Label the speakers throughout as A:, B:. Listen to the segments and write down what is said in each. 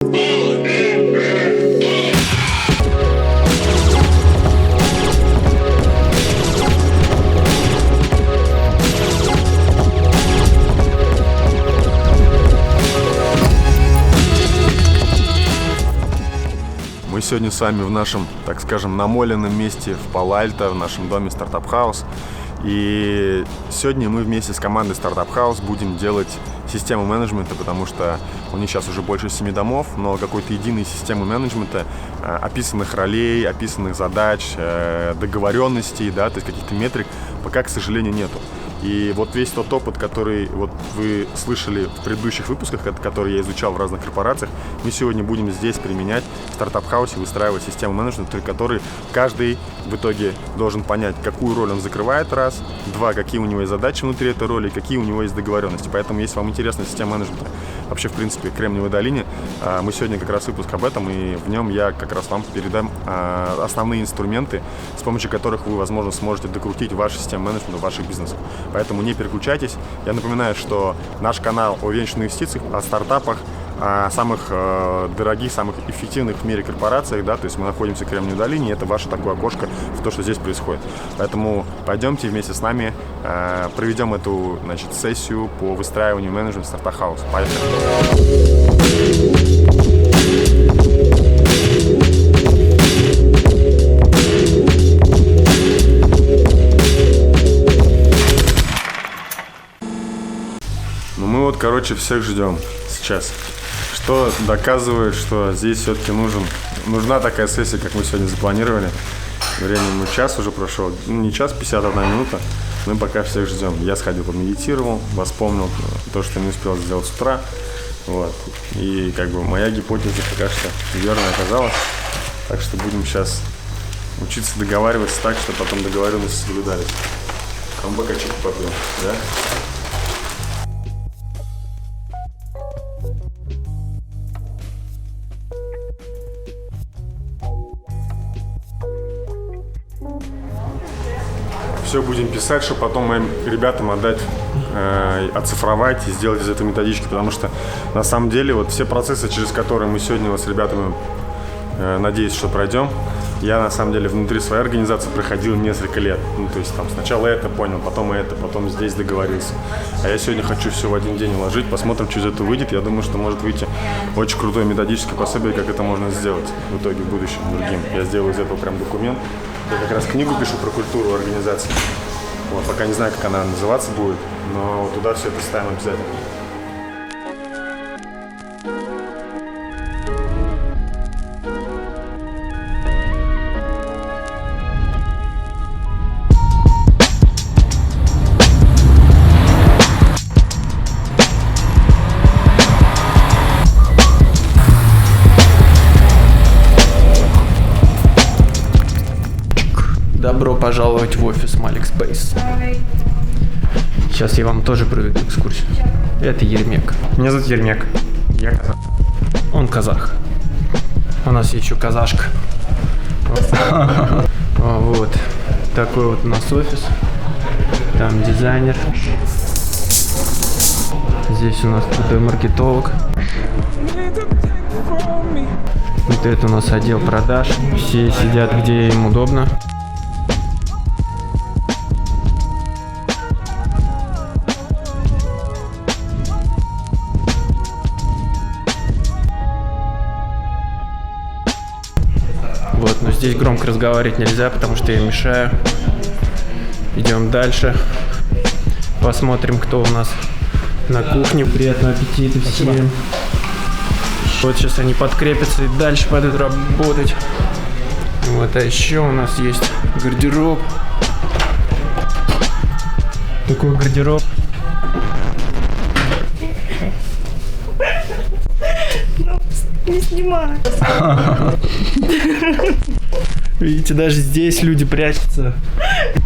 A: Мы сегодня с вами в нашем, так скажем, намоленном месте в Пало-Альто, в нашем доме Startup House. И сегодня мы вместе с командой Startup House будем делать систему менеджмента, потому что у них сейчас уже больше 7 домов, но какой-то единой системы менеджмента, описанных ролей, описанных задач, договоренностей, да, то есть каких-то метрик пока, к сожалению, нету. И вот весь тот опыт, который вот вы слышали в предыдущих выпусках, который я изучал в разных корпорациях, мы сегодня будем здесь применять в стартап-хаусе, выстраивать систему менеджмента, при которой каждый в итоге должен понять, какую роль он закрывает, раз, два, какие у него есть задачи внутри этой роли, какие у него есть договоренности. Поэтому, если вам интересна система менеджмента, вообще, в принципе, Кремниевой долине, мы сегодня как раз выпуск об этом, и в нем я как раз вам передам основные инструменты, с помощью которых вы, возможно, сможете докрутить вашу систему менеджмента в ваших бизнесах. Поэтому не переключайтесь. Я напоминаю, что наш канал о венчурных инвестициях, о стартапах, о самых дорогих, самых эффективных в мире корпорациях, да, то есть мы находимся в Кремниевой долине, и это ваше такое окошко в то, что здесь происходит. Поэтому пойдемте вместе с нами проведем эту, значит, сессию по выстраиванию менеджмента Startup House. Поехали! Ну мы вот, короче, всех ждем сейчас. Что доказывает, что здесь все-таки нужна такая сессия, как мы сегодня запланировали. Время час уже прошел, не час, 51 минута. Мы пока всех ждем. Я сходил, помедитировал, вспомнил то, что не успел сделать с утра. Вот. И как бы моя гипотеза пока что верно оказалась. Так что будем сейчас учиться договариваться так, чтобы потом договоренности соблюдались. А мы пока что-то попьем, да? Все будем писать, чтобы потом моим ребятам отдать, оцифровать и сделать из этой методички, потому что на самом деле вот все процессы, через которые мы сегодня вот с ребятами, надеюсь, что пройдем, я на самом деле внутри своей организации проходил несколько лет. Ну, то есть там сначала это понял, потом здесь договорился. А я сегодня хочу все в один день уложить, посмотрим, что из этого выйдет. Я думаю, что может выйти очень крутое методическое пособие, как это можно сделать в итоге в будущем другим. Я сделаю из этого прям документ. Я как раз книгу пишу про культуру организации. Вот, пока не знаю, как она называться будет, но туда все это ставим обязательно.
B: Добро пожаловать в офис Malik Space. Сейчас я вам тоже проведу экскурсию. Это Ермек. Меня зовут Ермек. Я казах. Он казах. У нас есть еще казашка. Вот. Такой вот у нас офис. Там дизайнер. Здесь у нас крутой маркетолог. Вот это у нас отдел продаж. Все сидят, где им удобно. Вот, но здесь громко разговаривать нельзя, потому что я мешаю. Идем дальше. Посмотрим, кто у нас на кухне. Приятного аппетита всем. Вот сейчас они подкрепятся и дальше пойдут работать. Вот, а еще у нас есть гардероб. Такой гардероб.
C: Не снимай.
B: Видите, даже здесь люди прячутся.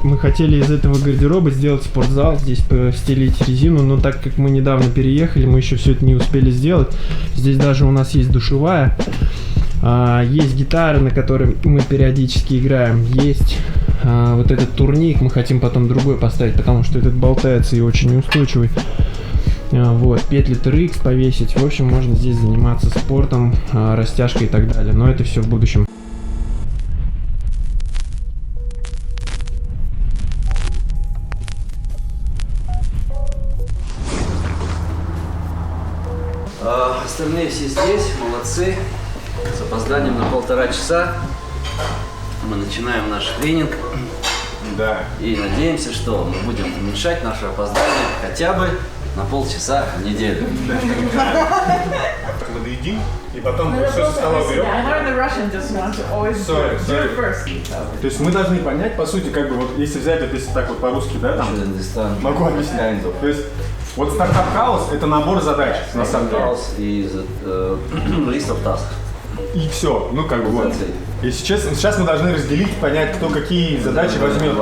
B: Мы хотели из этого гардероба сделать спортзал, здесь постелить резину, но так как мы недавно переехали, мы еще все это не успели сделать. Здесь даже у нас есть душевая, есть гитара, на которой мы периодически играем, есть вот этот турник, мы хотим потом другой поставить, потому что этот болтается и очень неустойчивый. Вот, петли TRX повесить. В общем, можно здесь заниматься спортом, растяжкой и так далее. Но это все в будущем.
D: Остальные все здесь, молодцы. С опозданием на 1,5 часа мы начинаем наш тренинг.
A: Да.
D: И надеемся, что мы будем уменьшать наше опоздание хотя бы на полчаса в неделю.
A: Мы доедим, и потом все со стола берем. То есть мы должны понять, по сути, как бы вот, если взять это, если так вот по-русски, да, там, могу объяснить. То есть вот стартап-хаус — это набор задач, на самом деле.
D: И list of tasks.
A: И все, ну как бы вот. И сейчас мы должны разделить, понять, кто какие задачи возьмет.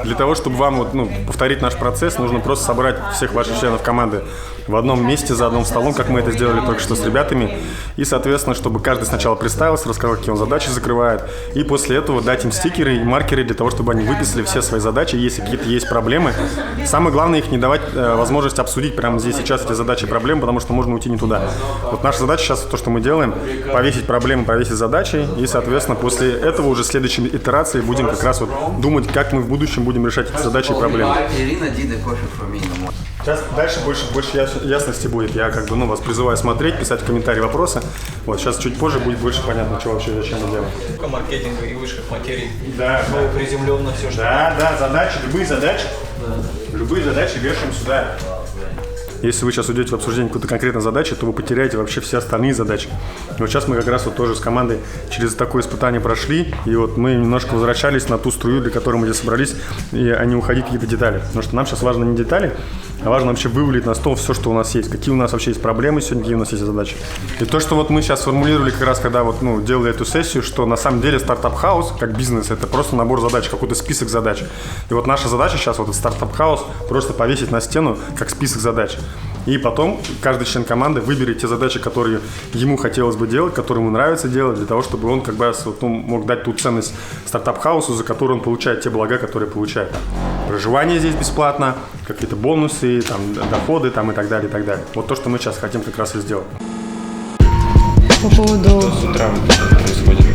A: Для того, чтобы вам вот, повторить наш процесс, нужно просто собрать всех ваших членов команды в одном месте, за одним столом, как мы это сделали только что с ребятами. И, соответственно, чтобы каждый сначала представился, рассказал, какие он задачи закрывает. И после этого дать им стикеры и маркеры для того, чтобы они выписали все свои задачи, если какие-то есть проблемы. Самое главное, их не давать возможность обсудить прямо здесь сейчас эти задачи и проблемы, потому что можно уйти не туда. Вот наша задача сейчас, то, что мы делаем, повесить проблемы, повесить задачи. И, соответственно, после этого уже следующей итерации будем как раз вот думать, как мы в будущем будем решать эти задачи и проблемы. Сейчас дальше больше ясности будет. Я как бы вас призываю смотреть, писать в комментарии вопросы. Вот сейчас чуть позже будет больше понятно, что вообще зачем мы делаем.
E: Маркетинга и высших материй.
A: Да,
E: приземленно все, что.
A: Да, задачи, любые задачи. Да. Любые задачи вешаем сюда. Если вы сейчас уйдете в обсуждение какой-то конкретной задачи, то вы потеряете вообще все остальные задачи. И вот сейчас мы как раз вот тоже с командой через такое испытание прошли, и вот мы немножко возвращались на ту струю, для которой мы здесь собрались, и не уходить в какие-то детали. Потому что нам сейчас важно не детали, а важно вообще вывалить на стол все, что у нас есть. Какие у нас вообще есть проблемы сегодня, какие у нас есть задачи. И то, что вот мы сейчас сформулировали как раз, когда вот, делали эту сессию, что на самом деле стартап-хаус, как бизнес, это просто набор задач, какой-то список задач. И вот наша задача сейчас, вот этот стартап-хаус, просто повесить на стену как список задач. И потом каждый член команды выберет те задачи, которые ему хотелось бы делать, которые ему нравится делать, для того, чтобы он как бы мог дать ту ценность стартап-хаусу, за которую он получает те блага, которые получает. Проживание здесь бесплатно, какие-то бонусы, там, доходы там, и так далее, и так далее. Вот то, что мы сейчас хотим как раз и сделать.
C: По поводу...
B: С утра происходит?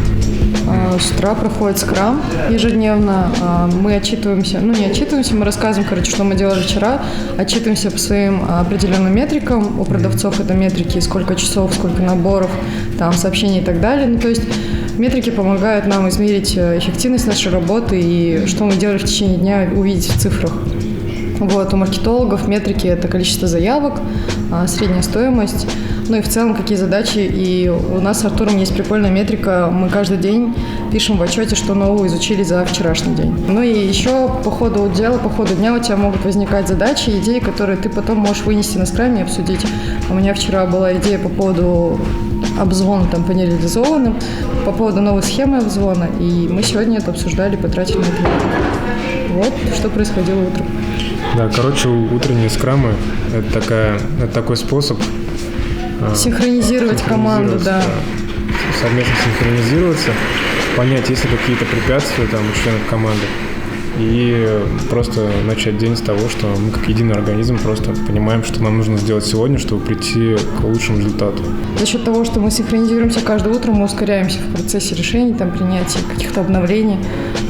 C: С утра проходит скрам ежедневно. Мы отчитываемся, не отчитываемся, мы рассказываем, что мы делали вчера, отчитываемся по своим определенным метрикам. У продавцов это метрики, сколько часов, сколько наборов, там, сообщений и так далее. То есть метрики помогают нам измерить эффективность нашей работы и что мы делали в течение дня, увидеть в цифрах. Вот, у маркетологов метрики – это количество заявок, средняя стоимость, и в целом какие задачи. И у нас с Артуром есть прикольная метрика, мы каждый день пишем в отчете, что нового изучили за вчерашний день. И еще по ходу дела, по ходу дня у тебя могут возникать задачи, идеи, которые ты потом можешь вынести на скраме и обсудить. У меня вчера была идея по поводу обзвона по нереализованным, по поводу новой схемы обзвона, и мы сегодня это обсуждали, потратили на это. Вот что происходило утром.
B: Да, утренние скрамы – это такой способ
C: синхронизировать команду, да.
B: Совместно синхронизироваться, понять, есть ли какие-то препятствия там у членов команды, и просто начать день с того, что мы как единый организм просто понимаем, что нам нужно сделать сегодня, чтобы прийти к лучшему результату.
C: За счет того, что мы синхронизируемся каждое утро, мы ускоряемся в процессе решений, принятия каких-то обновлений.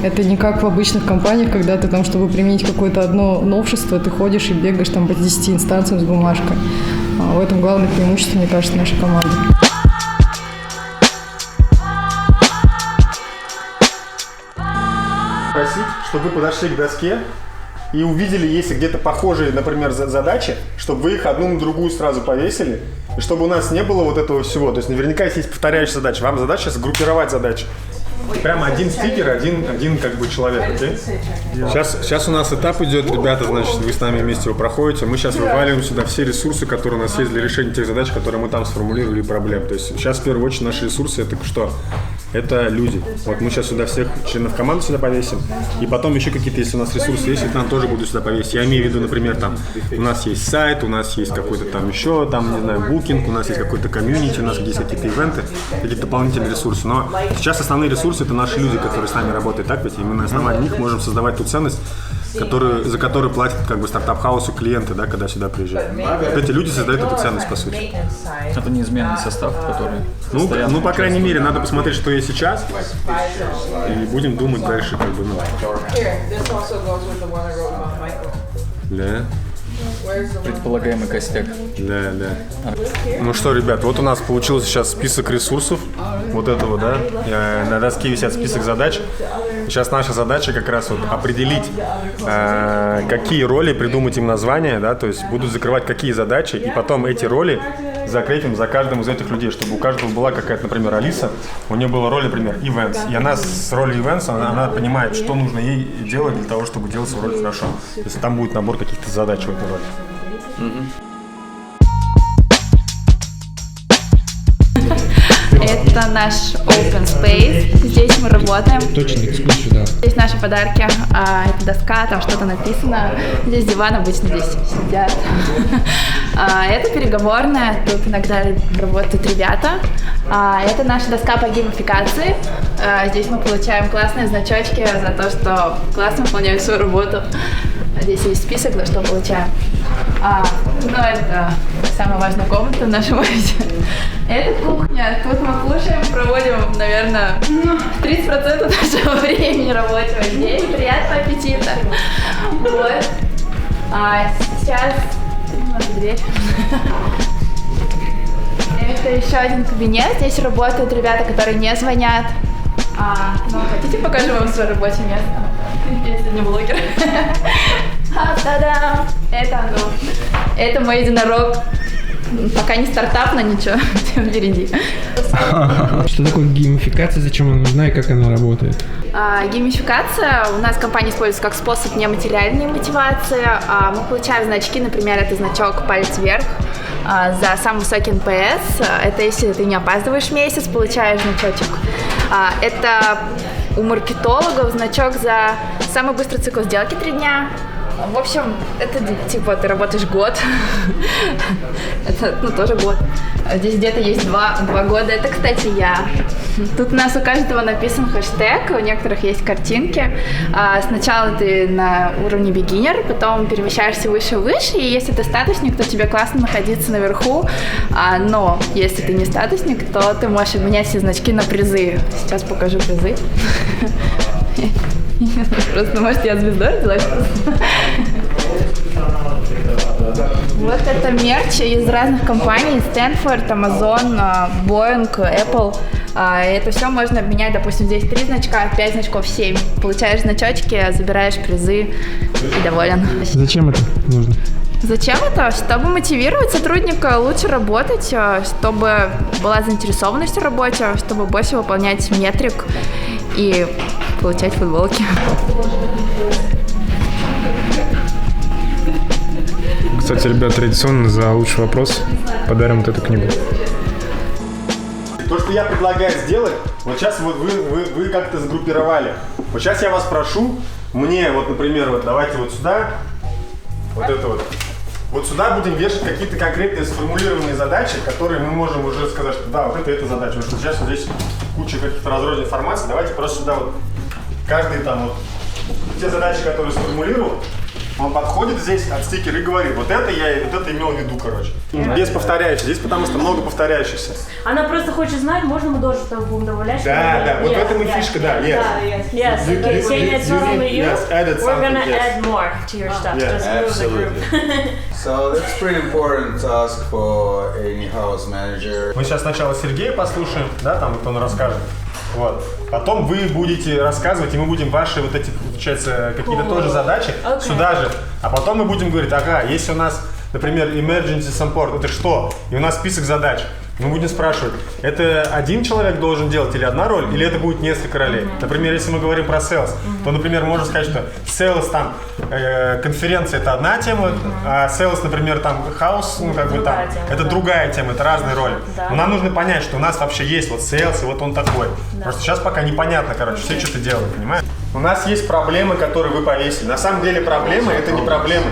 C: Это не как в обычных компаниях, когда ты чтобы применить какое-то одно новшество, ты ходишь и бегаешь по 10 инстанциям с бумажкой. В этом главное преимущество, мне кажется, нашей команды.
A: Просить, чтобы вы подошли к доске и увидели, если где-то похожие, например, задачи, чтобы вы их одну на другую сразу повесили, и чтобы у нас не было вот этого всего. То есть наверняка есть повторяющие задачи. Вам задача сгруппировать задачи. Прямо один стикер, один как бы человек, окей? Сейчас у нас этап идет, ребята, значит, вы с нами вместе его проходите. Мы сейчас вываливаем сюда все ресурсы, которые у нас есть для решения тех задач, которые мы там сформулировали, проблем. То есть сейчас в первую очередь наши ресурсы это что? Это люди. Вот мы сейчас сюда всех членов команды сюда повесим. И потом еще какие-то, если у нас ресурсы есть, их нам тоже буду сюда повесить. Я имею в виду, например, у нас есть сайт, у нас есть какой-то еще, не знаю, букинг, у нас есть какой-то комьюнити, у нас есть какие-то ивенты, какие-то дополнительные ресурсы. Но сейчас основные ресурсы это наши люди, которые с нами работают, так ведь? И мы на основании них можем создавать ту ценность, за которые платят как бы стартап-хаусу клиенты, да, когда сюда приезжают. Вот эти люди создают эту ценность, по сути.
E: Это неизменный состав, который...
A: Ну, по крайней мере, надо посмотреть, что есть сейчас, и будем думать дальше, как бы, ну. Да.
E: Предполагаемый костяк.
A: Да, да. Ну что, ребят, вот у нас получился сейчас список ресурсов, вот этого, да. На доске висят список задач. Сейчас наша задача как раз вот определить, какие роли, придумать им название, да, то есть будут закрывать какие задачи, и потом эти роли закрепим за каждым из этих людей, чтобы у каждого была какая-то, например, Алиса, у нее была роль, например, events, и она с ролью events, она понимает, что нужно ей делать для того, чтобы делать свою роль хорошо, если там будет набор каких-то задач в этой роли.
F: Это наш open space. Здесь мы работаем.
B: Точно, экскурсию, да.
F: Здесь наши подарки. Это доска, там что-то написано. Здесь диван обычно здесь сидят. Это переговорная. Тут иногда работают ребята. Это наша доска по геймификации. Здесь мы получаем классные значочки за то, что классно выполняем свою работу. Здесь есть список, за что получаем. Ну, это самая важная комната в нашем офисе. Это кухня. Тут мы кушаем, проводим, наверное, 30% нашего времени рабочего здесь. Приятного аппетита. Вот. Сейчас... дверь. Это еще один кабинет. Здесь работают ребята, которые не звонят. Ну, хотите, покажу вам свое рабочее место? Если не блогер. Та-дам! Это оно. Это мой единорог. Пока не стартап, но ничего, впереди.
B: Что такое геймификация, зачем она нужна и как она работает?
F: Геймификация у нас в компании используется как способ нематериальной мотивации. Мы получаем значки, например, это значок «Палец вверх» за самый высокий НПС. Это если ты не опаздываешь месяц, получаешь значочек. Это у маркетологов значок за самый быстрый цикл сделки 3 дня. В общем, это типа ты работаешь год. Это, тоже год. Здесь где-то есть 2 года. Это, кстати, я. Тут у нас у каждого написан хэштег, у некоторых есть картинки. Сначала ты на уровне beginner, потом перемещаешься выше и выше, и если ты статусник, то тебе классно находиться наверху. Но если ты не статусник, то ты можешь обменять все значки на призы. Сейчас покажу призы. Просто, может, я звездой родилась? Вот это мерч из разных компаний: Stanford, Amazon, Boeing, Apple. Это все можно обменять, допустим, здесь 3 значка, 5 значков 7. Получаешь значочки, забираешь призы и доволен.
B: Зачем это нужно?
F: Зачем это? Чтобы мотивировать сотрудника лучше работать, чтобы была заинтересованность в работе, чтобы больше выполнять метрик и получать футболки.
A: Кстати, ребят, традиционно за лучший вопрос подарим вот эту книгу. То, что я предлагаю сделать, вот сейчас вот вы как-то сгруппировали. Вот сейчас я вас прошу, мне вот, например, вот давайте вот сюда, вот это вот. Вот сюда будем вешать какие-то конкретные сформулированные задачи, которые мы можем уже сказать, что да, вот это задача. Потому что сейчас вот здесь куча каких-то разрозненной информации. Давайте просто сюда вот каждый там вот те задачи, которые сформулировал, он подходит здесь от стикера и говорит, вот это я имел в виду, короче. Без повторяющихся. Здесь потому что много повторяющихся.
G: Она просто хочет знать, можно мы тоже что-то будем добавлять?
A: Да, вот в этом и фишка, да,
G: Yes, okay, saying it's only you, we're gonna add more to your stuff, just move the group.
H: So that's pretty important task for any house manager.
A: Мы сейчас сначала Сергея послушаем, да, там вот он расскажет. Вот. Потом вы будете рассказывать, и мы будем ваши вот эти, получается, какие-то тоже задачи сюда же. А потом мы будем говорить, ага, если у нас, например, emergency support, это что? И у нас список задач. Мы будем спрашивать, это один человек должен делать или одна роль, или это будет несколько ролей? Например, если мы говорим про sales, то, например, можно сказать, что sales там, конференция это одна тема, а sales, например, там house, ну как бы там, это другая тема, это разные роли. Но нам нужно понять, что у нас вообще есть вот sales, и вот он такой. Просто сейчас пока непонятно, короче, все что-то делают, понимаешь? У нас есть проблемы, которые вы повесили. На самом деле проблемы это не проблемы.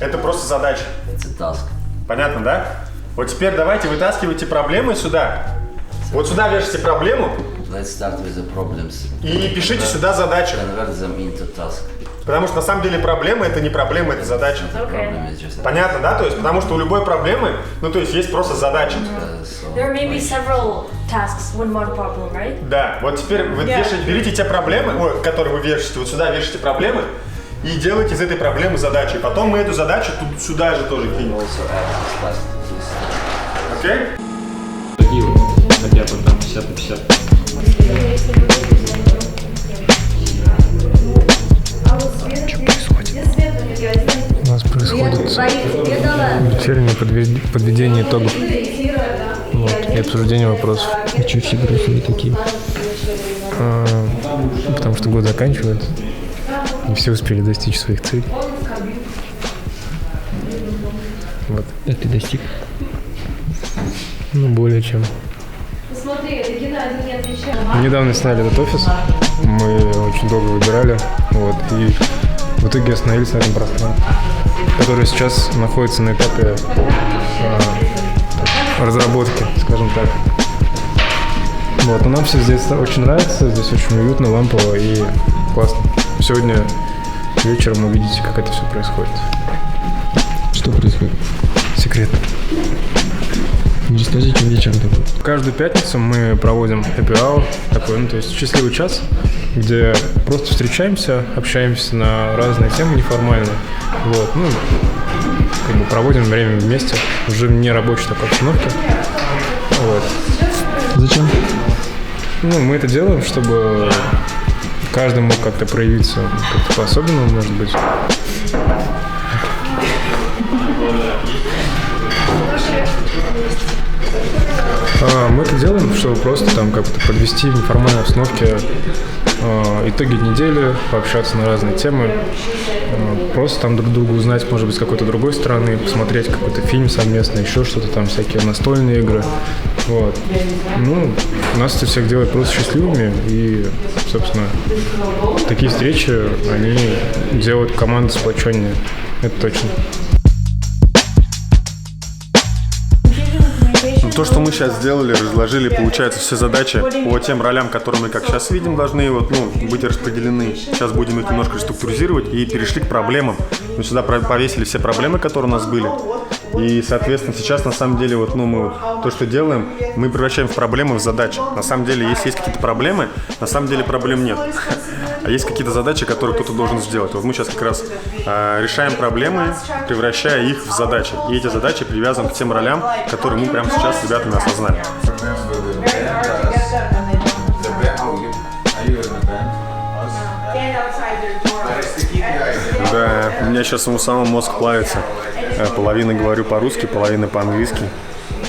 A: Это просто задача. Понятно, да? Вот теперь давайте вытаскивайте проблемы сюда. Вот сюда вешайте проблему,
D: Let's start with the problems.
A: И пишите сюда задачи.
D: Convert them into task.
A: Потому что на самом деле проблема это не проблема, это задача. Понятно, да? То есть, потому что у любой проблемы, ну то есть есть просто задача.
G: There may be several tasks with one problem, right?
A: Да, вот теперь вы берите те проблемы, которые вы вешаете, вот сюда вешаете проблемы и делайте из этой проблемы задачу. И потом мы эту задачу тут сюда же тоже кинем. Окей?
B: Такие вот, хотя бы там 50 на 50. У нас происходит вечернее подведение итогов, вот, и обсуждение вопросов. А чё все грустные такие? Потому что год заканчивается, не все успели достичь своих целей. Вот. А ты достиг? Ну, более чем. Недавно сняли этот офис, мы очень долго выбирали, вот, и в итоге остановились на этом пространстве, которое сейчас находится на этапе разработки, скажем так. Вот, но нам все здесь очень нравится, здесь очень уютно, лампово и классно. Сегодня вечером увидите, как это все происходит. Что происходит? Секретно. Не расскажите вечером такой. Каждую пятницу мы проводим happy hour, такой, ну то есть счастливый час, где просто встречаемся, общаемся на разные темы неформальные. Вот, ну, как бы проводим время вместе, уже в нерабочей такой обстановке. Вот. Зачем? Ну, мы это делаем, чтобы каждый мог как-то проявиться как-то по-особенному, может быть. Мы это делаем, чтобы просто там как-то подвести в неформальной обстановке итоги недели, пообщаться на разные темы, просто там друг друга узнать, может быть, с какой-то другой стороны, посмотреть какой-то фильм совместно, еще что-то там, всякие настольные игры. Вот. Ну, нас это всех делает просто счастливыми, и, собственно, такие встречи, они делают команду сплоченнее, это точно.
A: То, что мы сейчас сделали, разложили, получается, все задачи по тем ролям, которые мы, как сейчас видим, должны вот, ну, быть распределены. Сейчас будем их немножко структуризировать и перешли к проблемам. Мы сюда повесили все проблемы, которые у нас были. И, соответственно, сейчас, на самом деле, вот, ну, мы вот, то, что делаем, мы превращаем в проблемы в задачи. На самом деле, если есть какие-то проблемы, на самом деле проблем нет. А есть какие-то задачи, которые кто-то должен сделать. Вот мы сейчас как раз решаем проблемы, превращая их в задачи. И эти задачи привязываем к тем ролям, которые мы прямо сейчас с ребятами осознали. Да, у меня сейчас у самого мозг плавится. Половина говорю по-русски, половина по-английски.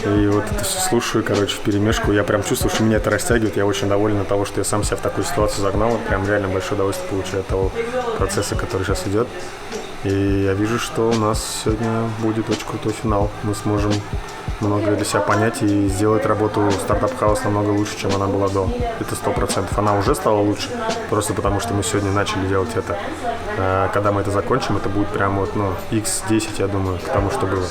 A: И вот это все слушаю, короче, вперемешку. Я прям чувствую, что меня это растягивает. Я очень доволен от того, что я сам себя в такую ситуацию загнал. Прям реально большое удовольствие получаю от того процесса, который сейчас идет. И я вижу, что у нас сегодня будет очень крутой финал. Мы сможем многое для себя понять и сделать работу Startup House намного лучше, чем она была до. Это 100%. Она уже стала лучше, просто потому что мы сегодня начали делать это. Когда мы это закончим, это будет прям вот, ну, x10, я думаю, к тому, что было.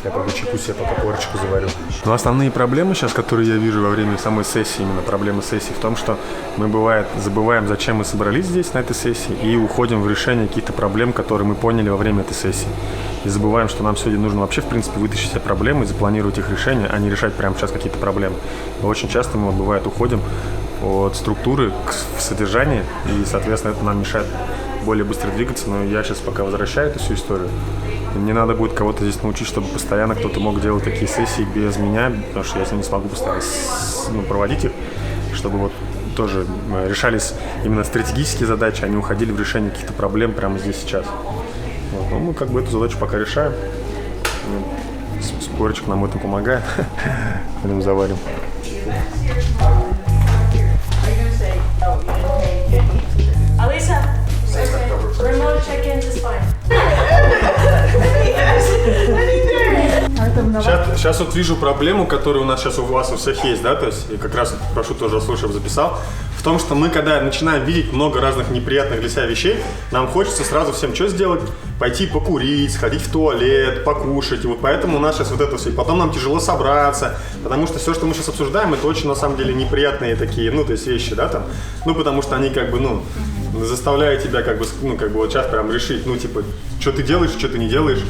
A: Я пока чекусь, я пока порчику заварю. Но основные проблемы сейчас, которые я вижу во время самой сессии, именно проблемы сессии, в том, что мы, бывает, забываем, зачем мы собрались здесь на этой сессии, и уходим в решение каких-то проблем, которые мы поняли во время этой сессии. И забываем, что нам сегодня нужно вообще, в принципе, вытащить все проблемы и запланировать их решение, а не решать прямо сейчас какие-то проблемы. Но очень часто мы, вот, бывает, уходим от структуры к содержанию, и, соответственно, это нам мешает более быстро двигаться, но я сейчас пока возвращаю эту всю историю. И мне надо будет кого-то здесь научить, чтобы постоянно кто-то мог делать такие сессии без меня, потому что я не смогу постоянно проводить их, чтобы вот тоже решались именно стратегические задачи, а не уходили в решение каких-то проблем прямо здесь сейчас. Вот. Ну, мы как бы эту задачу пока решаем. Спорчик нам в этом помогает. Будем заварим.
G: Alisa, remote check-in is fine.
A: Сейчас вот вижу проблему, которая у нас сейчас у вас у всех есть, да, то есть, и как раз прошу тоже, чтобы записал, в том, что мы, когда начинаем видеть много разных неприятных для себя вещей, нам хочется сразу всем что сделать? Пойти покурить, сходить в туалет, покушать. И вот поэтому у нас сейчас вот это все. И потом нам тяжело собраться, потому что все, что мы сейчас обсуждаем, это очень, на самом деле, неприятные такие, ну, то есть вещи, да, там. Ну, потому что они как бы, ну, заставляют тебя как бы, ну, как бы вот сейчас прям решить, ну, типа, что ты делаешь, что ты не делаешь.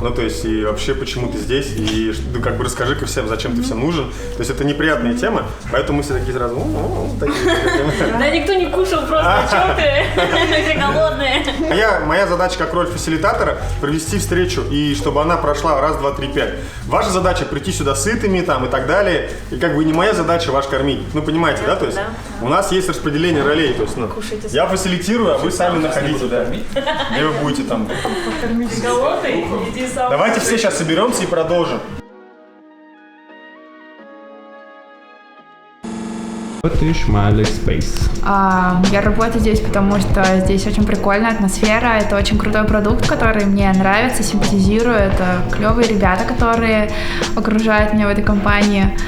A: Ну, то есть, и вообще, почему ты здесь, и ну, как бы расскажи-ка всем, зачем ты всем нужен. То есть, это неприятная тема, поэтому мы все такие сразу,
G: Да никто не кушал просто, чё ты? Все голодные.
A: Моя задача как роль фасилитатора провести встречу, и чтобы она прошла раз, два, три, пять. Ваша задача прийти сюда сытыми там и так далее, и как бы не моя задача вас кормить. Ну, понимаете, да? То есть, у нас есть распределение ролей, то есть, ну, я фасилитирую, а вы сами находите, да. Где вы будете там.
G: Голодный? Иди сам.
A: Давайте все сейчас соберемся и продолжим.
B: Вот и Шмалик Space.
F: Я работаю здесь, потому что здесь очень прикольная атмосфера. Это очень крутой продукт, который мне нравится, симпатизирую. Это клевые ребята, которые окружают меня в этой компании.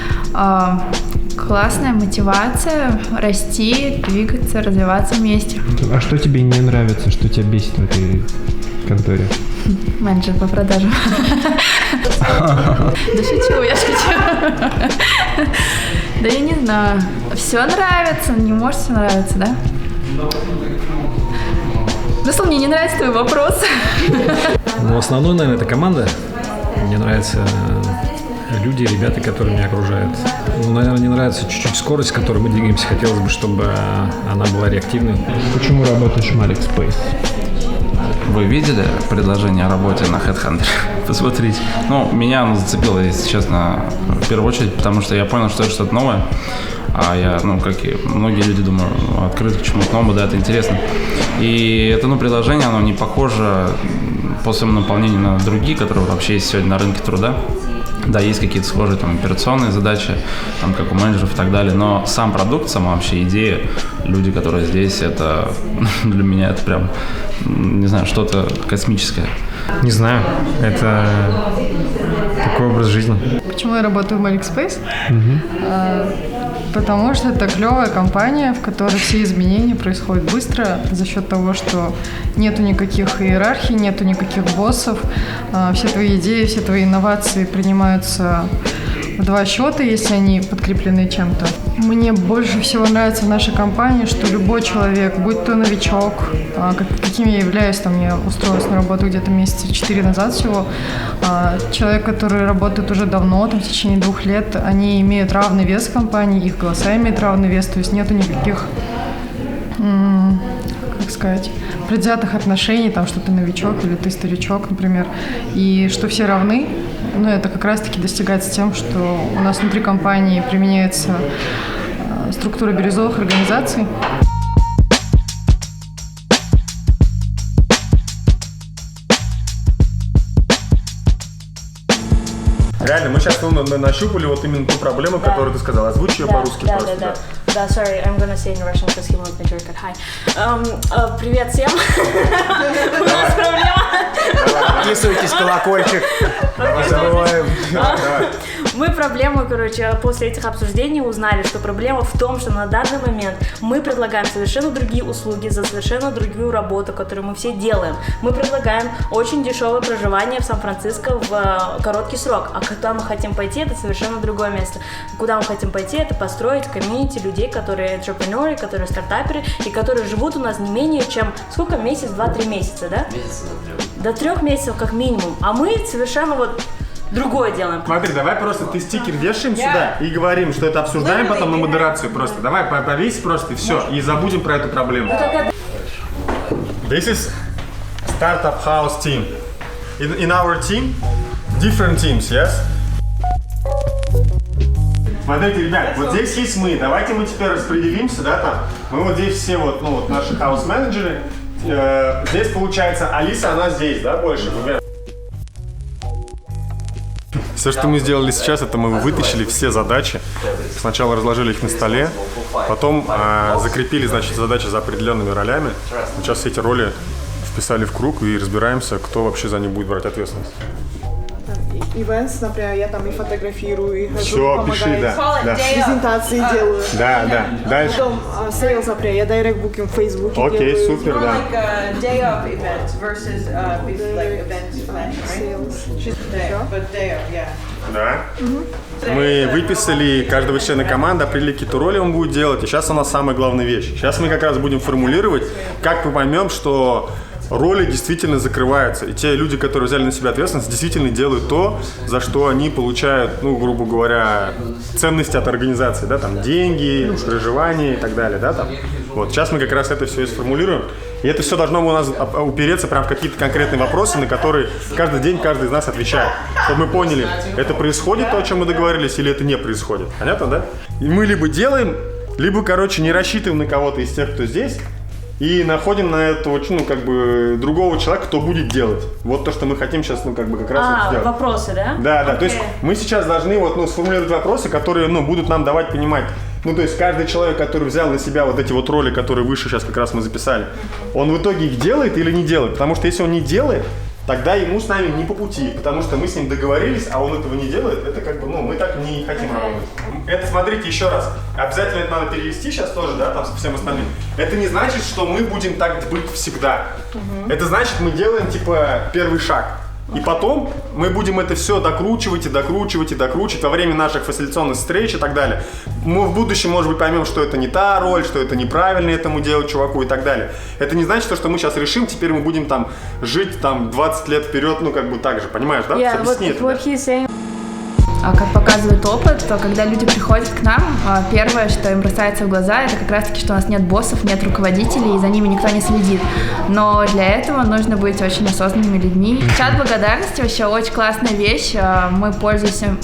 F: Классная мотивация расти, двигаться, развиваться вместе.
B: А что тебе не нравится, что тебя бесит в этой конторе?
F: Менеджер по продажам. Да шучу, я шучу. Да я не знаю. Все нравится, не может все нравиться, да? Просто мне не нравится твой вопрос.
I: Ну, основной, наверное, это команда. Мне нравятся люди, ребята, которые меня окружают. Ну, наверное, не нравится чуть-чуть скорость, с которой мы двигаемся. Хотелось бы, чтобы она была реактивной.
B: Почему работаешь в Шмалик Space?
J: Вы видели предложение о работе на HeadHunter? Посмотрите. Ну, меня оно зацепило, если честно, в первую очередь, потому что я понял, что это что-то новое. А я, ну, как и многие люди, думаю, открыт к чему-то новому, да, это интересно. И это, ну, предложение, оно не похоже по своему наполнению на другие, которые вообще есть сегодня на рынке труда. Да, есть какие-то схожие там операционные задачи, там, как у менеджеров и так далее, но сам продукт, сама вообще идея, люди, которые здесь, это для меня это прям, не знаю, что-то космическое.
B: Не знаю, это такой образ жизни.
C: Почему я работаю в Шмалик Space? Потому что это клевая компания, в которой все изменения происходят быстро за счет того, что нету никаких иерархий, нету никаких боссов. Все твои идеи, все твои инновации принимаются в два счета, если они подкреплены чем-то. Мне больше всего нравится в нашей компании, что любой человек, будь то новичок, каким я являюсь, там я устроилась на работу где-то месяца 4 назад всего, человек, который работает уже давно, там, в течение 2 лет, они имеют равный вес в компании, их голоса имеют равный вес, то есть нету никаких, как сказать, предвзятых отношений, там, что ты новичок или ты старичок, например, и что все равны. Но это как раз-таки достигается тем, что у нас внутри компании применяется структура бирюзовых организаций.
A: Реально, мы сейчас нащупали вот именно ту проблему, которую ты сказала. Озвучи ее по-русски просто.
G: Да, sorry, I'm gonna say in Russian, because he won't make it. Hi. Привет всем. У нас проблема.
A: Подписывайтесь, колокольчик. Забываем.
G: Мы проблему, после этих обсуждений узнали, что проблема в том, что на данный момент мы предлагаем совершенно другие услуги за совершенно другую работу, которую мы все делаем. Мы предлагаем очень дешевое проживание в Сан-Франциско в короткий срок. А куда мы хотим пойти, это совершенно другое место. Куда мы хотим пойти, это построить комьюнити людей, которые entrepreneurs, которые стартаперы, и которые живут у нас не менее чем, сколько, месяц, 2-3 месяца, да?
D: Месяца
G: до 3 месяцев как минимум. А мы совершенно вот другое делаем.
A: Смотри, давай просто ты стикер вешаем сюда и говорим, что это обсуждаем потом на модерацию просто. Давай повесь просто и все, и забудем про эту проблему. This is Startup House team. In our team, different teams, yes? Смотрите, ребят, вот здесь есть мы. Давайте мы теперь распределимся, да, там. Мы вот здесь все вот, ну вот наши хаус-менеджеры. Здесь получается Алиса, она здесь, да, больше. Все, что мы сделали сейчас, это мы вытащили все задачи. Сначала разложили их на столе, потом закрепили, значит, задачи за определенными ролями. Сейчас все эти роли вписали в круг и разбираемся, кто вообще за них будет брать ответственность.
K: events, например, я там и фотографирую, и хожу,
A: Все,
K: помогаю.
A: пиши, да.
K: Презентации делаю.
A: Да. Дальше.
K: Потом sales, например, я direct booking в Фейсбуке
A: Окей,
K: делаю.
A: супер, да.
L: Day of events versus like events planning, right? Day of, yeah.
A: Да. Мы выписали каждого члена команды, определили, какие-то роли он будет делать. И сейчас у нас самая главная вещь. Сейчас мы как раз будем формулировать, как мы поймем, что роли действительно закрываются. И те люди, которые взяли на себя ответственность, действительно делают то, за что они получают, ну, грубо говоря, ценности от организации, да, там, деньги, проживание и так далее, да, там. Вот, сейчас мы как раз это все и сформулируем. И это все должно у нас упереться прям в какие-то конкретные вопросы, на которые каждый день каждый из нас отвечает. Чтобы мы поняли, это происходит то, о чем мы договорились, или это не происходит. Понятно, да? И мы либо делаем, либо, короче, не рассчитываем на кого-то из тех, кто здесь, и находим на этого, ну, как бы, другого человека, кто будет делать. Вот то, что мы хотим сейчас, ну, как бы, как раз вот сделать.
G: Вопросы, да?
A: Да.
G: Okay.
A: То есть мы сейчас должны вот, ну, сформулировать вопросы, которые, ну, будут нам давать понимать. Ну, то есть каждый человек, который взял на себя вот эти вот роли, которые выше сейчас как раз мы записали, он в итоге их делает или не делает? Потому что если он не делает, тогда ему с нами не по пути, потому что мы с ним договорились, а он этого не делает, это как бы, ну, мы так не хотим работать. Это, смотрите, еще раз, обязательно это надо перевести сейчас тоже, да, там со всем остальным. Это не значит, что мы будем так быть всегда. Это значит, мы делаем, типа, первый шаг. И потом мы будем это все докручивать во время наших фасилитационных встреч и так далее. Мы в будущем, может быть, поймем, что это не та роль, что это неправильно этому делать чуваку и так далее. Это не значит, что мы сейчас решим, теперь мы будем там жить там 20 лет вперед, ну как бы так же, понимаешь, да? Объясни это.
F: Как показывает опыт, то когда люди приходят к нам, первое, что им бросается в глаза, это как раз-таки, что у нас нет боссов, нет руководителей, и за ними никто не следит. Но для этого нужно быть очень осознанными людьми. Чат благодарности вообще очень классная вещь. Мы пользуемся...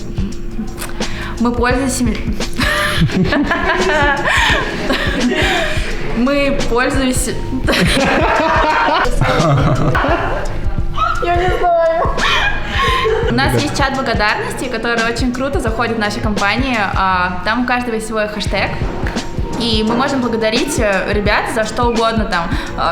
F: Мы пользуемся... Я не знаю. У нас есть чат благодарности, который очень круто заходит в нашу компанию. Там у каждого есть свой хэштег. И мы можем благодарить ребят за что угодно там.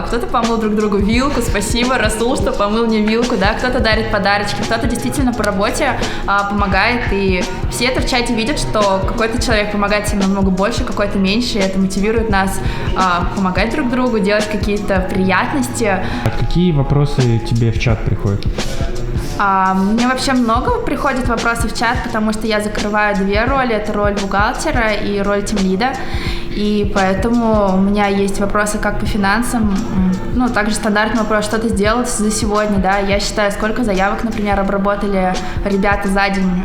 F: Кто-то помыл друг другу вилку, спасибо, Расул, что помыл мне вилку, да, кто-то дарит подарочки, кто-то действительно по работе помогает. И все это в чате видят, что какой-то человек помогает всем намного больше, какой-то меньше. И это мотивирует нас помогать друг другу, делать какие-то приятности.
B: Какие вопросы тебе в чат приходят?
F: Мне вообще много приходит вопросов в чат, потому что я закрываю две роли. Это роль бухгалтера и роль тимлида. И поэтому у меня есть вопросы как по финансам, ну, также стандартный вопрос, что ты сделал за сегодня, да, я считаю, сколько заявок, например, обработали ребята за день.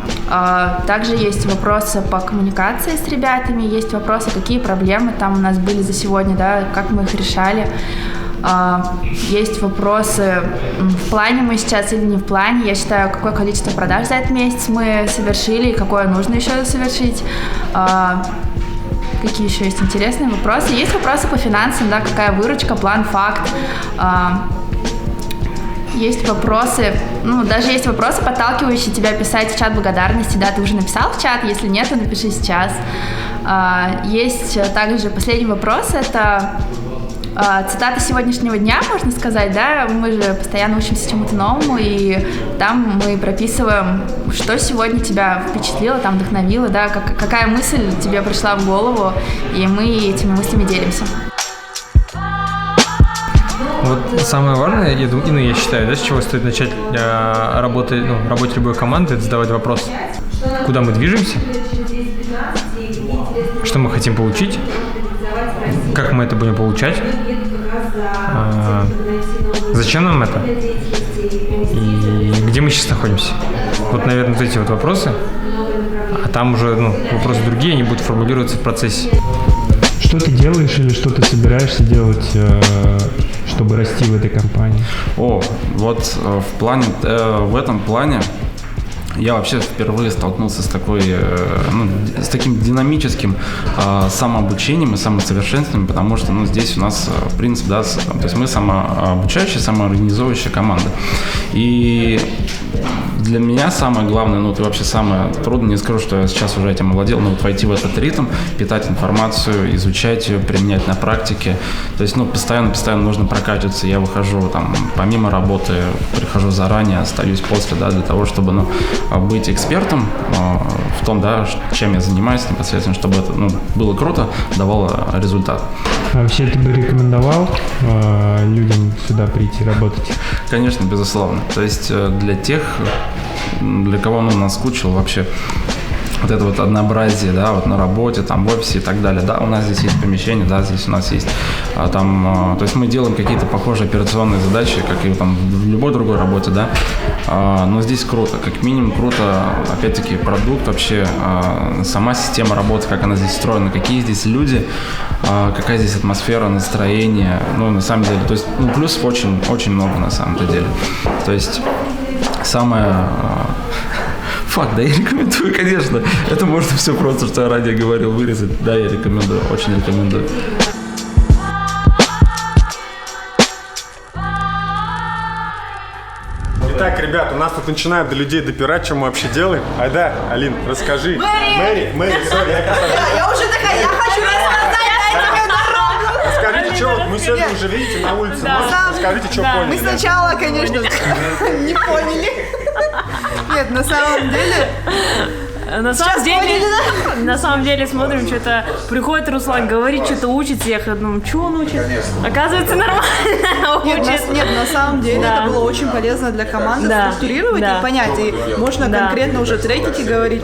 F: Также есть вопросы по коммуникации с ребятами, есть вопросы, какие проблемы там у нас были за сегодня, да, как мы их решали. Есть вопросы, в плане мы сейчас или не в плане. Я считаю, какое количество продаж за этот месяц мы совершили и какое нужно еще совершить. Какие еще есть интересные вопросы? Есть вопросы по финансам, да, какая выручка, план, факт. Есть вопросы, ну, даже есть вопросы, подталкивающие тебя писать в чат благодарности, да, ты уже написал в чат, если нет, то напиши сейчас. Есть также последний вопрос, это цитаты сегодняшнего дня, можно сказать, да, мы же постоянно учимся чему-то новому, и там мы прописываем, что сегодня тебя впечатлило, там вдохновило, да, какая мысль тебе пришла в голову, и мы этими мыслями делимся.
B: Вот самое важное, я думаю, я считаю, да, с чего стоит начать работать любой команды, это задавать вопрос, куда мы движемся, что мы хотим получить, как мы это будем получать, зачем нам это и где мы сейчас находимся. Вот, наверное, вот эти вот вопросы, а там уже вопросы другие, они будут формулироваться в процессе. Что ты делаешь или что ты собираешься делать, чтобы расти в этой компании?
J: В этом плане я вообще впервые столкнулся с таким динамическим самообучением и самосовершенствованием, потому что здесь у нас принцип, да, то есть мы самообучающая, самоорганизовывающая команда. И для меня самое главное, и вообще самое трудное, не скажу, что я сейчас уже этим овладел, но войти в этот ритм, питать информацию, изучать ее, применять на практике. То есть, постоянно нужно прокачиваться. Я выхожу помимо работы, прихожу заранее, остаюсь после, да, для того, чтобы, быть экспертом в том, да, чем я занимаюсь непосредственно, чтобы это было круто, давало результат.
B: А вообще ты бы рекомендовал людям сюда прийти работать?
J: Конечно, безусловно. То есть для тех, для кого наскучило вообще вот это вот однообразие, да, вот на работе, там, в офисе и так далее. Да, у нас здесь есть помещение, да, здесь у нас есть там, то есть мы делаем какие-то похожие операционные задачи, как и там в любой другой работе, да, но здесь круто, как минимум круто, опять-таки, продукт вообще, сама система работы, как она здесь устроена, какие здесь люди, какая здесь атмосфера, настроение, на самом деле, то есть, плюсов очень, очень много на самом-то деле, то есть самое... Факт, да, я рекомендую, конечно. Это можно все просто, что я ранее говорил, вырезать. Да, я рекомендую, очень рекомендую.
A: Итак, ребят, у нас тут начинают до людей допирать, что мы вообще делаем. Айда, Алин, расскажи. Мэри, сори,
L: я уже такая, я хочу рассказать, дайте мне дорогу.
A: Расскажите, что вот мы сегодня уже видите на улице. Расскажите, что поняли.
K: Мы сначала, конечно, не поняли. Нет, на самом деле...
G: На самом деле смотрим, что-то приходит Руслан, говорит, что-то учит всех. Я думаю, что он учит? Оказывается, нормально учит.
K: Нет, на самом деле это было очень полезно для команды структурировать и понять. И можно конкретно уже трекить и говорить.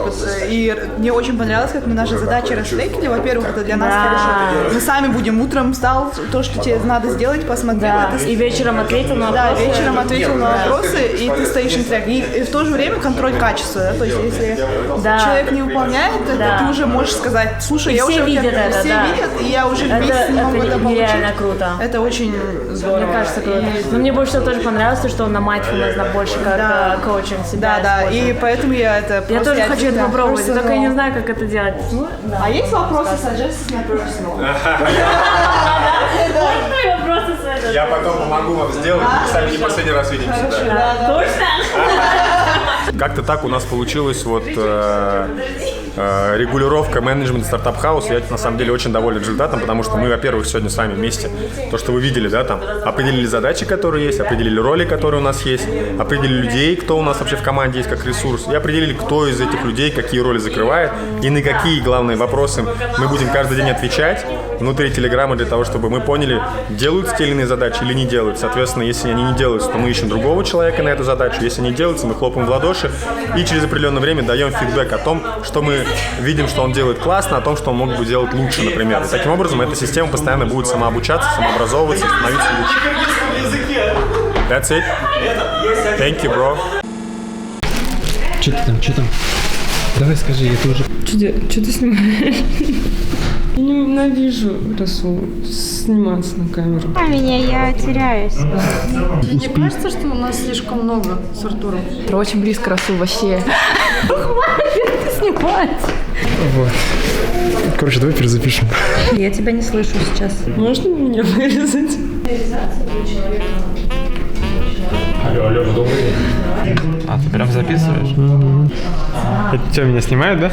K: И мне очень понравилось, как мы наши задачи растрекили. Во-первых, это для нас хорошо. Мы сами будем утром встал, то, что тебе надо сделать, посмотрел.
G: И вечером ответил на вопросы.
K: Да, вечером ответил на вопросы, и ты стоишь на трек. И в то же время контроль качества. Да? То есть, если человек не выполняет, это ты уже можешь сказать, слушай, я уже
G: видят это,
K: все видят, и я уже вместе могу это получить.
G: Нереально круто.
K: Это очень здорово.
G: Мне кажется, круто. Но мне больше всего тоже понравилось, что он на mindfulness, на больше как коучинг себя.
K: Да, и поэтому я это
G: просто... Я тоже хочу это попробовать, только я не знаю, как это делать.
K: А есть вопросы, suggestions на personal?
A: Я потом помогу вам сделать, мы сами не последний раз видимся.
G: Точно?
A: Как-то так у нас получилось вот регулировка менеджмента Startup House. Я на самом деле очень доволен результатом, потому что мы, во-первых, сегодня с вами вместе, то, что вы видели, да, там, определили задачи, которые есть, определили роли, которые у нас есть, определили людей, кто у нас вообще в команде есть как ресурс, и определили, кто из этих людей какие роли закрывает, и на какие главные вопросы мы будем каждый день отвечать внутри Телеграма для того, чтобы мы поняли, делаются те или иные задачи или не делаются. Соответственно, если они не делаются, то мы ищем другого человека на эту задачу. Если они делаются, мы хлопаем в ладоши и через определенное время даем фидбэк о том, что мы видим, что он делает классно, о том, что он мог бы делать лучше, например. И таким образом эта система постоянно будет самообучаться, самообразовываться, становиться лучше. That's it. Thank you, bro.
B: Что там? Давай скажи, это уже...
C: Что ты снимаешь? Я ненавижу, Расул, сниматься на камеру.
F: Я теряюсь.
C: Мне кажется, что у нас слишком много с Артуром.
F: Ты очень близко, Расул, вообще. Хватит снимать.
B: Вот. Короче, давай перезапишем.
C: Я тебя не слышу сейчас. Можно меня вырезать?
B: Алло, добрый день.
J: А, ты прям записываешь?
B: Это что, меня снимают, да?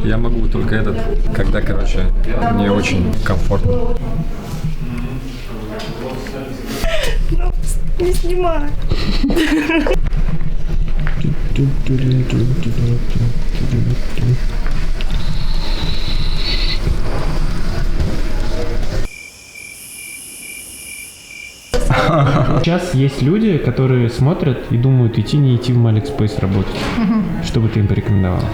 I: Я могу только этот, когда, короче, мне очень комфортно.
K: Не снимай.
B: Сейчас есть люди, которые смотрят и думают, идти не идти в Malexpace работать. Что бы ты им порекомендовала?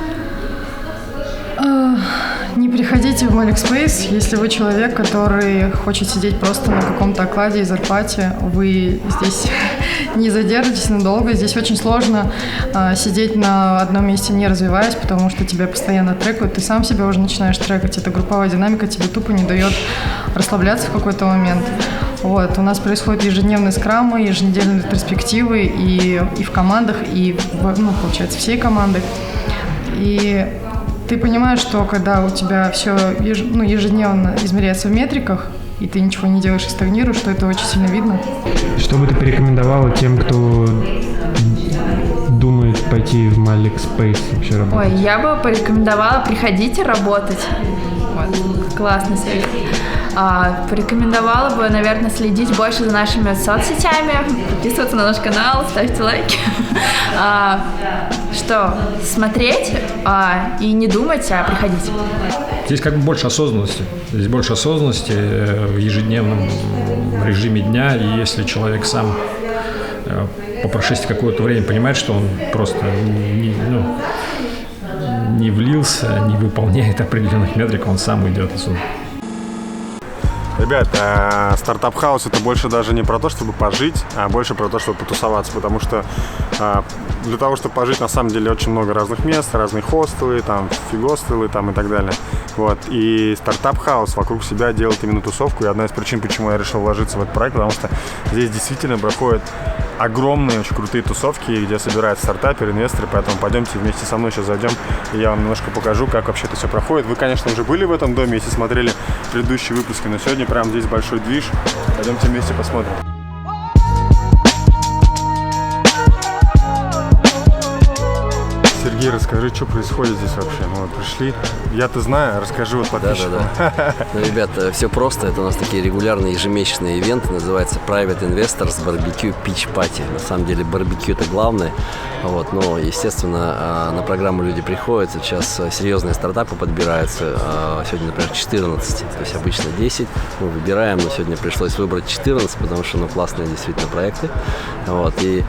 C: Не приходите в Malexpace, если вы человек, который хочет сидеть просто на каком-то окладе и зарплате. Вы здесь не задержитесь надолго. Здесь очень сложно сидеть на одном месте, не развиваясь, потому что тебя постоянно трекают. Ты сам себя уже начинаешь трекать. Эта групповая динамика тебе тупо не дает расслабляться в какой-то момент. Вот. У нас происходят ежедневные скрамы, еженедельные перспективы и в командах, и, получается, всей команды. И ты понимаешь, что когда у тебя все ежедневно измеряется в метриках, и ты ничего не делаешь и стагнируешь, что это очень сильно видно.
B: Что бы ты порекомендовала тем, кто думает пойти в Malexpace вообще работать?
F: Ой, я бы порекомендовала, приходите работать. Вот, классный совет. Порекомендовала бы, наверное, следить больше за нашими соцсетями, подписываться на наш канал, ставьте лайки. Что, смотреть и не думать, а приходить.
I: Здесь как бы больше осознанности. Здесь больше осознанности в ежедневном режиме дня. И если человек сам по прошествии какого-то времени понимает, что он просто не влился, не выполняет определенных метрик, он сам уйдет отсюда.
A: Ребят, стартап-хаус — это больше даже не про то, чтобы пожить, а больше про то, чтобы потусоваться, потому что для того, чтобы пожить, на самом деле очень много разных мест, разные хостелы, там, фигостелы, там, и так далее. Вот. И стартап-хаус вокруг себя делает именно тусовку, и одна из причин, почему я решил вложиться в этот проект, потому что здесь действительно проходят огромные, очень крутые тусовки, где собираются стартаперы, инвесторы, поэтому пойдемте вместе со мной сейчас зайдем, и я вам немножко покажу, как вообще это все проходит. Вы, конечно, уже были в этом доме, если смотрели предыдущие выпуски, но сегодня прямо здесь большой движ. Пойдемте вместе посмотрим. Сергей, расскажи, что происходит здесь вообще? Мы вот пришли, я-то знаю, расскажи вот подписчикам.
M: Да. Ну, ребят, все просто. Это у нас такие регулярные ежемесячные ивенты, называется Private Investors Barbecue Pitch Party. На самом деле барбекю — это главное. Вот, но, естественно, на программу люди приходят. Сейчас серьезные стартапы подбираются. Сегодня, например, 14. То есть обычно 10. Мы выбираем, но сегодня пришлось выбрать 14, потому что, классные действительно проекты. Вот, и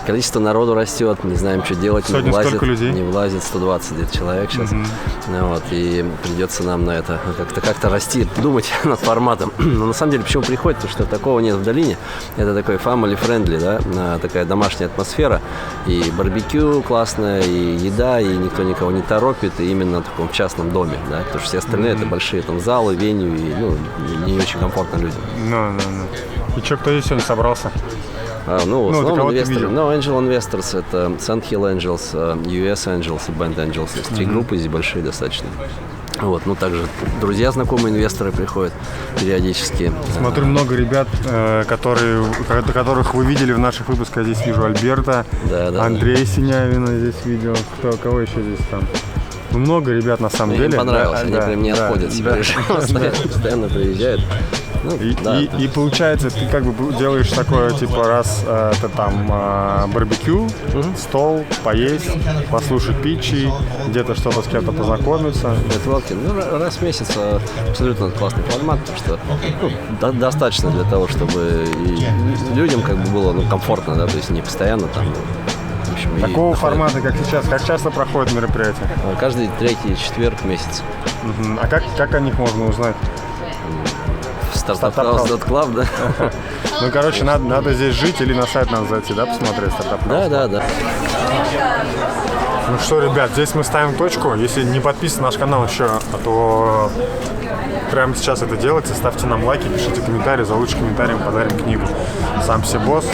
M: количество народу растет, не знаем, что делать.
A: Сегодня сколько людей?
M: Не влазит 120 где-то человек сейчас. Вот, и придется нам на это как-то расти, думать над форматом. Но на самом деле, почему приходит? Потому что такого нет в долине. Это такой family-friendly, да, такая домашняя атмосфера. И барбекю классная, и еда, и никто никого не торопит, и именно в таком частном доме, да, потому что все остальные это большие там залы, веню, и не очень комфортно людям.
A: И что, кто здесь сегодня собрался?
M: В основном инвесторы. Angel Investors — это Sandhill Angels, US Angels и Band Angels. Есть 3 группы здесь большие достаточно. Вот, также друзья, знакомые инвесторы приходят периодически.
A: Смотрю, много ребят, которых вы видели в наших выпусках. Здесь вижу Альберта, Андрей Синявина здесь видел. Кого еще здесь там? Много ребят на самом деле.
M: Им понравилось, они прям не отходят себе. Постоянно приезжают.
A: И получается, ты как бы делаешь такое, типа, раз это там барбекю, стол, поесть, послушать питчи, где-то что-то с кем-то познакомиться.
M: Раз в месяц абсолютно классный формат, потому что достаточно для того, чтобы и людям как бы было комфортно, да, то есть не постоянно там.
A: Такого формата, как сейчас, как часто проходят мероприятия?
M: Каждый 3-й четверг в месяц.
A: А как о них можно узнать?
M: Startuphouse.club, да?
A: Надо здесь жить или на сайт надо зайти, да, посмотреть Startuphouse?
M: Да.
A: Ну что, ребят, здесь мы ставим точку. Если не подписан на наш канал еще, то прямо сейчас это делайте. Ставьте нам лайки, пишите комментарии. За лучшим комментарием подарим книгу «Сам себе босс».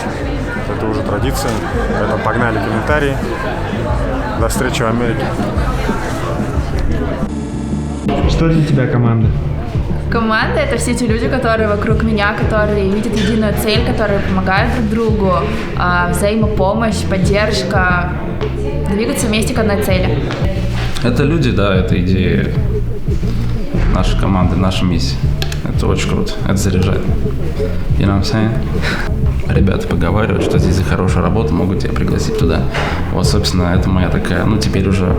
A: Это уже традиция. Поэтому погнали комментарии. До встречи в Америке.
B: Что для тебя команда?
F: Команда — это все те люди, которые вокруг меня, которые видят единую цель, которые помогают друг другу, взаимопомощь, поддержка, двигаться вместе к одной цели.
J: Это люди, да, это идеи нашей команды, наша миссия. Это очень круто, это заряжает. You know what I'm saying? Ребята поговаривают, что здесь за хорошую работу могут тебя пригласить туда. Вот, собственно, это моя такая, теперь уже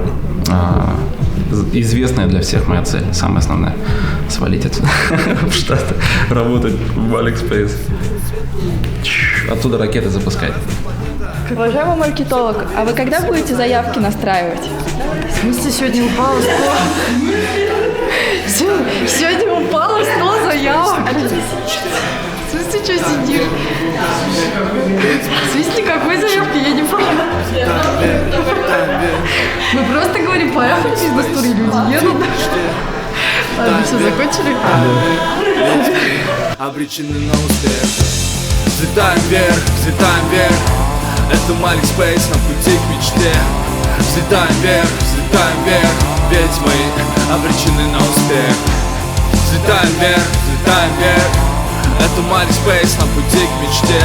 J: известная для всех моя цель, самая основная. Свалить отсюда в Штаты, работать в AliExpress. Оттуда ракеты запускать.
F: Уважаемый маркетолог, а вы когда будете заявки настраивать?
C: В смысле, сегодня упало 100? Сегодня упало 100 заявок. В смысле, что сидишь? В смысле, какой заявки? Я не понимаю. Мы просто говорим, поехали через Бастуры, люди едут. Ладно, все, закончили?
N: Обречены на успех. Взлетаем вверх, это AliExpress на пути к мечте. Взлетаем вверх, ведь мы обречены на успех. Взлетаем вверх, это AliExpress на пути к мечте.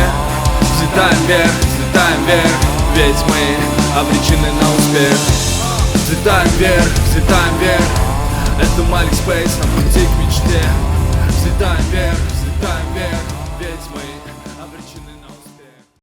N: Взлетаем вверх, ведь мы обречены на успех. Взлетаем вверх, это AliExpress на пути к мечте. взлетаем вверх, взлетаем вверх.